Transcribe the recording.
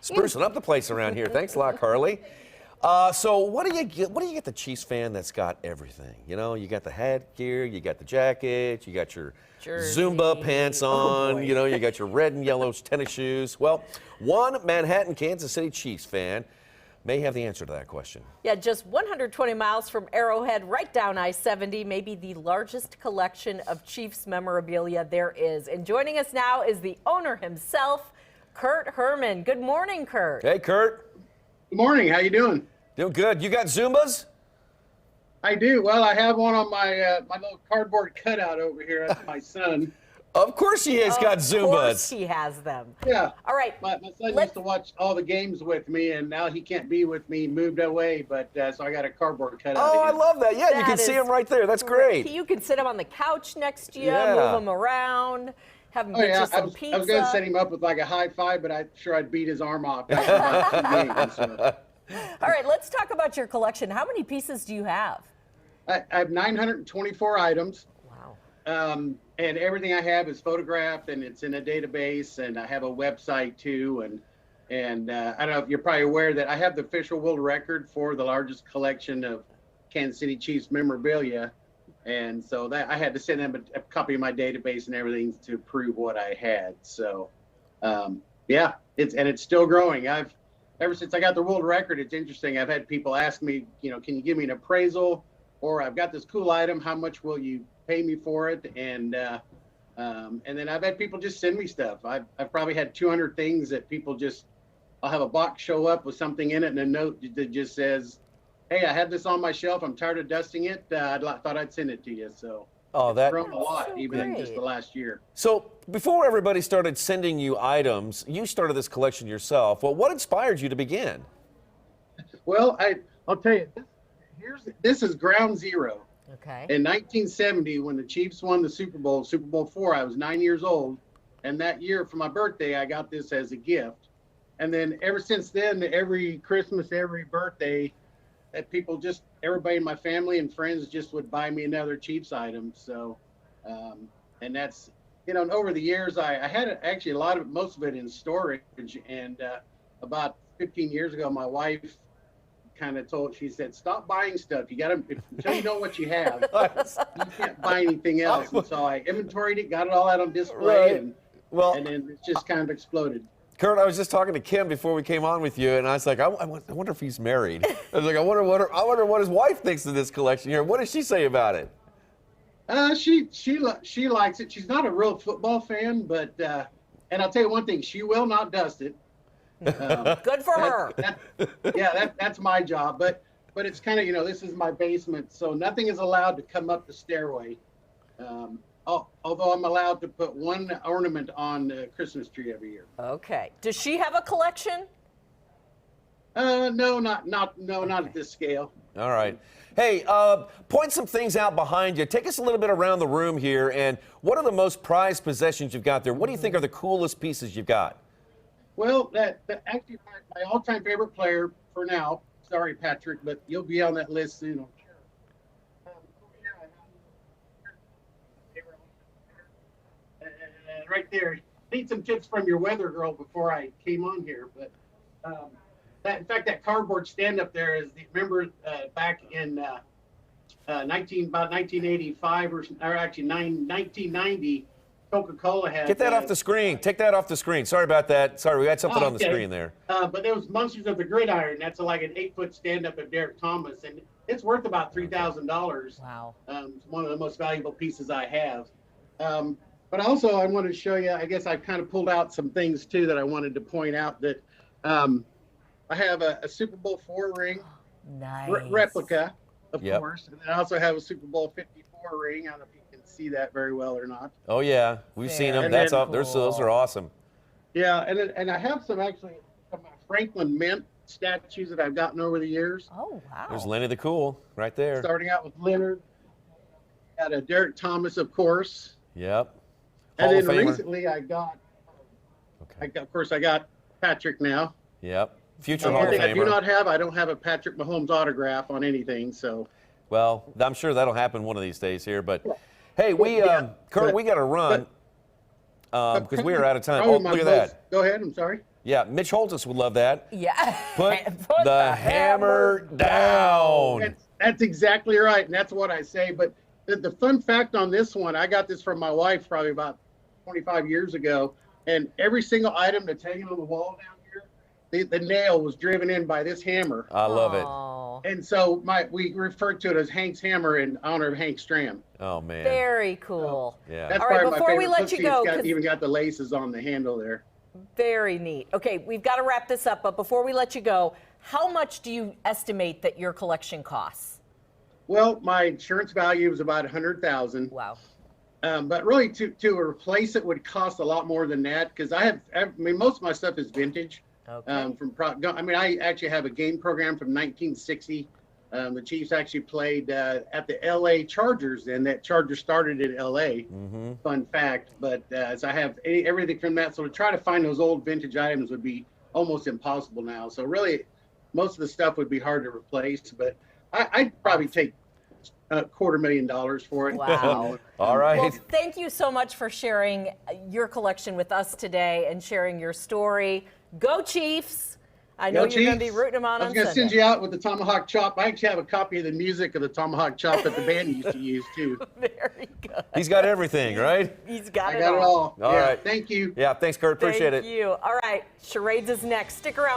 Sprucing up the place around here. Thanks a lot, Carly. So what do you get? What do you get the Chiefs fan that's got everything? You know, you got the headgear, you got the jacket, you got your Jersey. Zumba pants on. You know, you got your red and yellow tennis shoes. Well, one Manhattan, Kansas City Chiefs fan may have the answer to that question. Yeah, just 120 miles from Arrowhead, right down I-70, maybe the largest collection of Chiefs memorabilia there is. And joining us now is the owner himself, Kurt Herman. Good morning, Kurt. Hey, Kurt. Good morning. How you doing? Doing good. You got Zumbas? I do. Well, I have one on my my little cardboard cutout over here. That's my son. Of course he has got Of course Zumbas. he has them. Yeah. All right. My son used to watch all the games with me, and now he can't be with me. He moved away, but so I got a cardboard cutout. Oh, I of him. love that. Yeah, you That can see is him right there. That's great. You can sit him on the couch next to you, Yeah. move him around, have him Oh get yeah, you some I was pizza. going to set him up with like a high five, but I'm sure I'd beat his arm off. After about 2 games, so. All right, let's talk about your collection. How many pieces do you have? I have 924 items. Wow. And everything I have is photographed and it's in a database, and I have a website too. And I don't know if you're probably aware that I have the official world record for the largest collection of Kansas City Chiefs memorabilia. And so that I had to send them a copy of my database and everything to prove what I had. So yeah, it's still growing. Ever since I got the world record, it's interesting. I've had people ask me, you know, can you give me an appraisal? Or I've got this cool item, how much will you pay me for it? And then I've had people just send me stuff. I've probably had 200 things that people just, I'll have a box show up with something in it and a note that just says, hey, I have this on my shelf. I'm tired of dusting it. Thought I'd send it to you. So it's grown a lot, so even in great. just the last year. So before everybody started sending you items, you started this collection yourself. Well, what inspired you to begin? Well, I'll tell you, this is ground zero. Okay. In 1970, when the Chiefs won the Super Bowl IV, I was 9 years old. And that year for my birthday, I got this as a gift. And then ever since then, every Christmas, every birthday, that people just, everybody in my family and friends just would buy me another Chiefs item. So, and that's, you know, and over the years, I had actually most of it in storage. And about 15 years ago, my wife she said, stop buying stuff. You got to, until you know what you have, you can't buy anything else. And so I inventoried it, got it all out on display, Right. and then it's just kind of exploded. Kurt, I was just talking to Kim before we came on with you, and I was like, I wonder if he's married. I was like, I wonder what his wife thinks of this collection here. What does she say about it? She likes it. She's not a real football fan, but and I'll tell you one thing, she will not dust it. Good for her. That's my job. But it's kind of, you know, this is my basement, so nothing is allowed to come up the stairway. Although I'm allowed to put one ornament on the Christmas tree every year. Okay. Does she have a collection? No, not at this scale. All right. Hey, point some things out behind you. Take us a little bit around the room here, and what are the most prized possessions you've got there? What do you think are the coolest pieces you've got? Well, that actually my all-time favorite player for now. Sorry, Patrick, but you'll be on that list soon. I'm sure. Right there. Need some tips from your weather girl before I came on here, but in fact, that cardboard stand up there is remember back in about 1985 or actually 1990. Coca-Cola had. Get that off the screen. Take that off the screen. Sorry about that. Sorry, we had something on the screen there. But there was Monsters of the Gridiron. That's like an 8-foot stand-up of Derek Thomas, and it's worth about $3,000. Wow. It's one of the most valuable pieces I have. But also, I wanted to show you. I guess I kind of pulled out some things too that I wanted to point out. That I have a Super Bowl IV ring, Nice. replica, of Yep. course, and then I also have a Super Bowl 54 ring. I don't know if you can see that very well or not. Oh yeah, we've seen them. And That's then- up. Those are awesome. Yeah, and I have some Franklin Mint statues that I've gotten over the years. Oh, wow. There's Lenny the Cool right there. Starting out with Leonard, got a Derek Thomas, of course, Yep. and Hall of then Famer. recently I got Okay. I got Patrick now. Yep. Future The Hall one of thing I do Famer. not have, I don't have a Patrick Mahomes autograph on anything. So Well, I'm sure that'll happen one of these days here. But hey, Kurt, but- we got to run because we are out of time. Oh, probably my look at most- that. Go ahead. I'm sorry. Yeah, Mitch Holtis would love that. Yeah. Put the hammer down. That's exactly right, and that's what I say. But the fun fact on this one, I got this from my wife probably about 25 years ago, and every single item that's hanging on the wall down here, the nail was driven in by this hammer. I love it. Oh, And so we refer to it as Hank's hammer in honor of Hank Stram. Oh, man. very cool. Yeah. That's All right, probably my before we favorite. let you Plus, go, it's 'cause- even got the laces on the handle there. Very neat. Okay, we've got to wrap this up, but before we let you go, how much do you estimate that your collection costs? Well, my insurance value is about 100,000. Wow. But really, to replace it would cost a lot more than that because I mean, most of my stuff is vintage. Okay. I actually have a game program from 1960. The Chiefs actually played at the LA Chargers, and that Chargers started in LA. Fun fact. But so I have everything from that. So to try to find those old vintage items would be almost impossible now. So really, most of the stuff would be hard to replace. But I'd probably take $250,000 for it. Wow. All right. Well, thank you so much for sharing your collection with us today and sharing your story. Go Chiefs! I know Go you're going to be Chiefs. rooting them on I was going to Sunday. send you out with the tomahawk chop. I actually have a copy of the music of the tomahawk chop that the band used to use too. Very good. He's got everything, right? He's got I it got it all. all. All Yeah, right. Thank you. Yeah, thanks, Kurt. Appreciate it. Thank you. All right, Charades is next. Stick around.